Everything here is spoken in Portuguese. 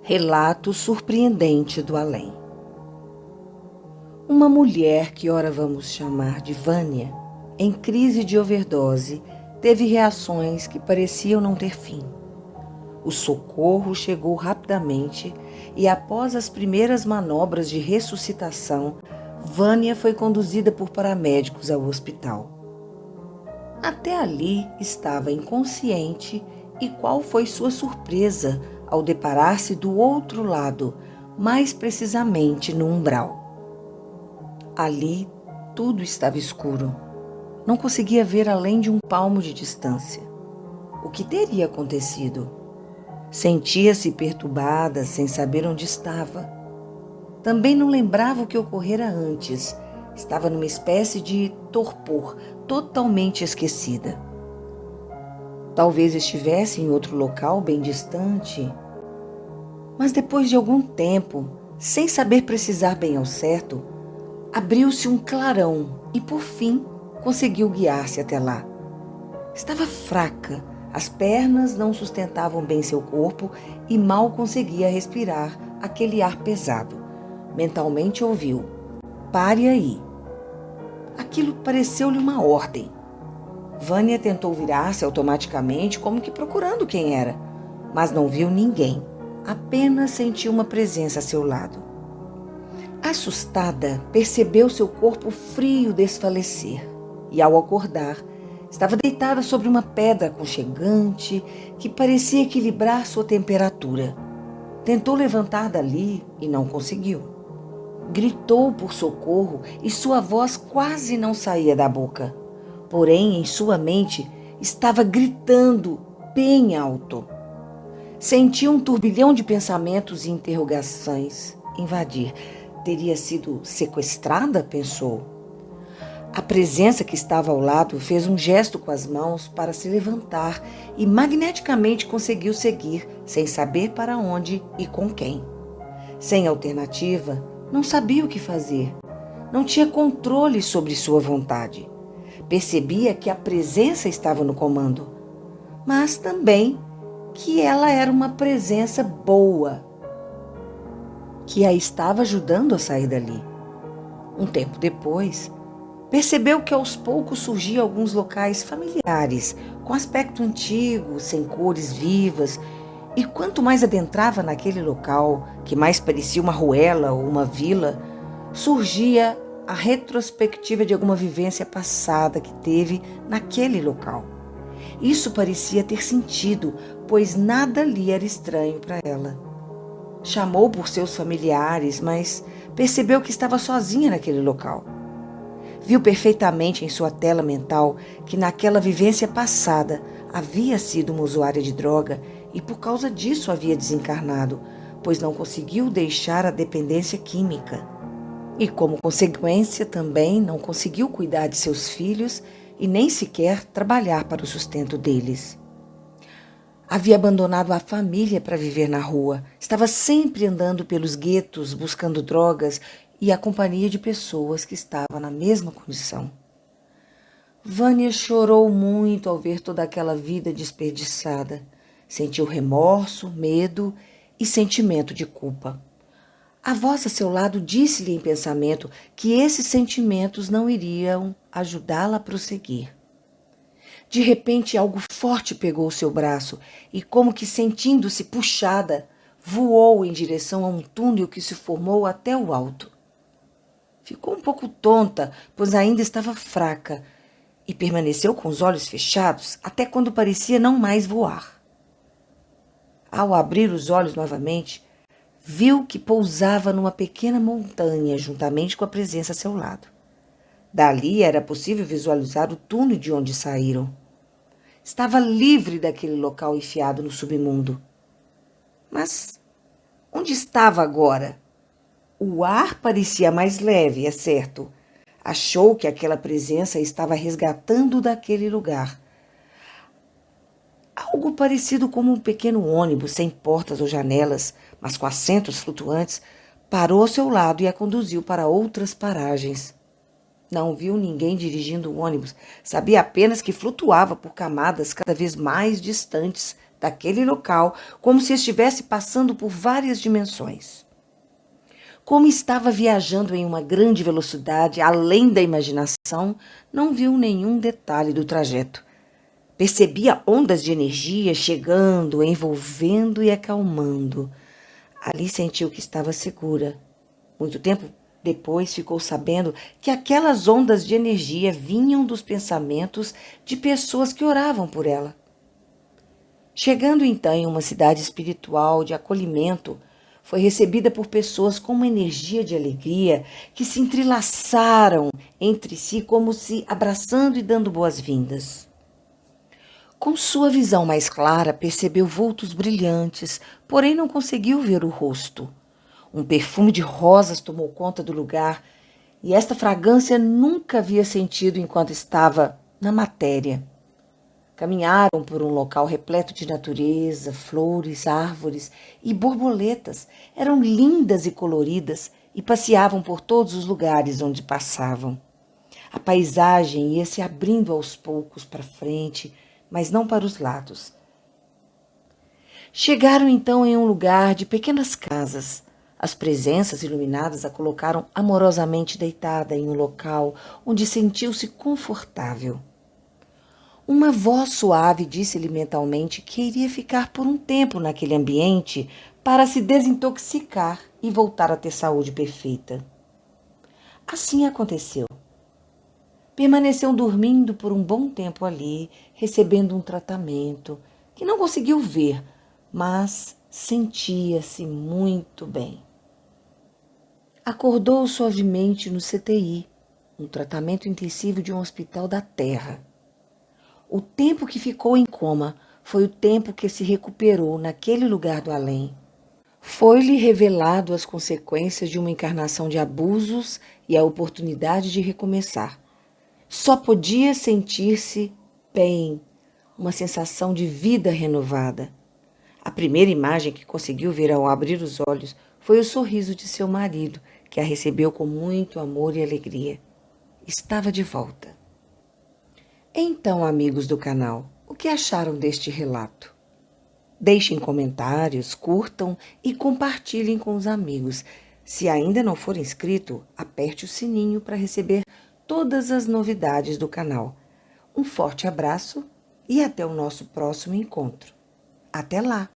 Relato surpreendente do além. Uma mulher que ora vamos chamar de Vânia, em crise de overdose, teve reações que pareciam não ter fim. O socorro chegou rapidamente e, após as primeiras manobras de ressuscitação, Vânia foi conduzida por paramédicos ao hospital. Até ali estava inconsciente e qual foi sua surpresa ao deparar-se do outro lado, mais precisamente no umbral. Ali tudo estava escuro. Não conseguia ver além de um palmo de distância. O que teria acontecido? Sentia-se perturbada, sem saber onde estava. Também não lembrava o que ocorrera antes. Estava numa espécie de torpor, totalmente esquecida. Talvez estivesse em outro local bem distante. Mas depois de algum tempo, sem saber precisar bem ao certo, abriu-se um clarão e, por fim, conseguiu guiar-se até lá. Estava fraca, as pernas não sustentavam bem seu corpo e mal conseguia respirar aquele ar pesado. Mentalmente ouviu: "Pare aí." Aquilo pareceu-lhe uma ordem. Vânia tentou virar-se automaticamente, como que procurando quem era, mas não viu ninguém, apenas sentiu uma presença a seu lado. Assustada, percebeu seu corpo frio desfalecer e, ao acordar, estava deitada sobre uma pedra aconchegante que parecia equilibrar sua temperatura. Tentou levantar dali e não conseguiu. Gritou por socorro e sua voz quase não saía da boca. Porém, em sua mente, estava gritando bem alto. Sentiu um turbilhão de pensamentos e interrogações invadir. Teria sido sequestrada? Pensou. A presença que estava ao lado fez um gesto com as mãos para se levantar e magneticamente conseguiu seguir, sem saber para onde e com quem. Sem alternativa, não sabia o que fazer. Não tinha controle sobre sua vontade. Percebia que a presença estava no comando, mas também que ela era uma presença boa, que a estava ajudando a sair dali. Um tempo depois, percebeu que aos poucos surgiam alguns locais familiares, com aspecto antigo, sem cores vivas, e quanto mais adentrava naquele local, que mais parecia uma ruela ou uma vila, surgia a retrospectiva de alguma vivência passada que teve naquele local. Isso parecia ter sentido, pois nada ali era estranho para ela. Chamou por seus familiares, mas percebeu que estava sozinha naquele local. Viu perfeitamente em sua tela mental que naquela vivência passada havia sido uma usuária de droga e por causa disso havia desencarnado, pois não conseguiu deixar a dependência química. E como consequência também não conseguiu cuidar de seus filhos e nem sequer trabalhar para o sustento deles. Havia abandonado a família para viver na rua, estava sempre andando pelos guetos buscando drogas e a companhia de pessoas que estavam na mesma condição. Vânia chorou muito ao ver toda aquela vida desperdiçada. Sentiu remorso, medo e sentimento de culpa. A voz a seu lado disse-lhe em pensamento que esses sentimentos não iriam ajudá-la a prosseguir. De repente, algo forte pegou seu braço e, como que sentindo-se puxada, voou em direção a um túnel que se formou até o alto. Ficou um pouco tonta, pois ainda estava fraca, e permaneceu com os olhos fechados até quando parecia não mais voar. Ao abrir os olhos novamente, viu que pousava numa pequena montanha juntamente com a presença a seu lado. Dali era possível visualizar o túnel de onde saíram. Estava livre daquele local enfiado no submundo. Mas onde estava agora? O ar parecia mais leve, é certo. Achou que aquela presença estava resgatando daquele lugar. Algo parecido como um pequeno ônibus sem portas ou janelas, mas com assentos flutuantes, parou ao seu lado e a conduziu para outras paragens. Não viu ninguém dirigindo o ônibus, sabia apenas que flutuava por camadas cada vez mais distantes daquele local, como se estivesse passando por várias dimensões. Como estava viajando em uma grande velocidade, além da imaginação, não viu nenhum detalhe do trajeto. Percebia ondas de energia chegando, envolvendo e acalmando. Ali sentiu que estava segura. Muito tempo depois ficou sabendo que aquelas ondas de energia vinham dos pensamentos de pessoas que oravam por ela. Chegando então em uma cidade espiritual de acolhimento, foi recebida por pessoas com uma energia de alegria que se entrelaçaram entre si como se abraçando e dando boas-vindas. Com sua visão mais clara, percebeu vultos brilhantes, porém não conseguiu ver o rosto. Um perfume de rosas tomou conta do lugar e esta fragrância nunca havia sentido enquanto estava na matéria. Caminharam por um local repleto de natureza, flores, árvores e borboletas. Eram lindas e coloridas e passeavam por todos os lugares onde passavam. A paisagem ia se abrindo aos poucos para frente, mas não para os lados. Chegaram então em um lugar de pequenas casas. As presenças iluminadas a colocaram amorosamente deitada em um local onde sentiu-se confortável. Uma voz suave disse-lhe mentalmente que iria ficar por um tempo naquele ambiente para se desintoxicar e voltar a ter saúde perfeita. Assim aconteceu. Permaneceu dormindo por um bom tempo ali, recebendo um tratamento que não conseguiu ver, mas sentia-se muito bem. Acordou suavemente no CTI, um tratamento intensivo de um hospital da Terra. O tempo que ficou em coma foi o tempo que se recuperou naquele lugar do além. Foi-lhe revelado as consequências de uma encarnação de abusos e a oportunidade de recomeçar. Só podia sentir-se bem, uma sensação de vida renovada. A primeira imagem que conseguiu ver ao abrir os olhos foi o sorriso de seu marido, que a recebeu com muito amor e alegria. Estava de volta. Então, amigos do canal, o que acharam deste relato? Deixem comentários, curtam e compartilhem com os amigos. Se ainda não for inscrito, aperte o sininho para receber todas as novidades do canal. Um forte abraço e até o nosso próximo encontro. Até lá!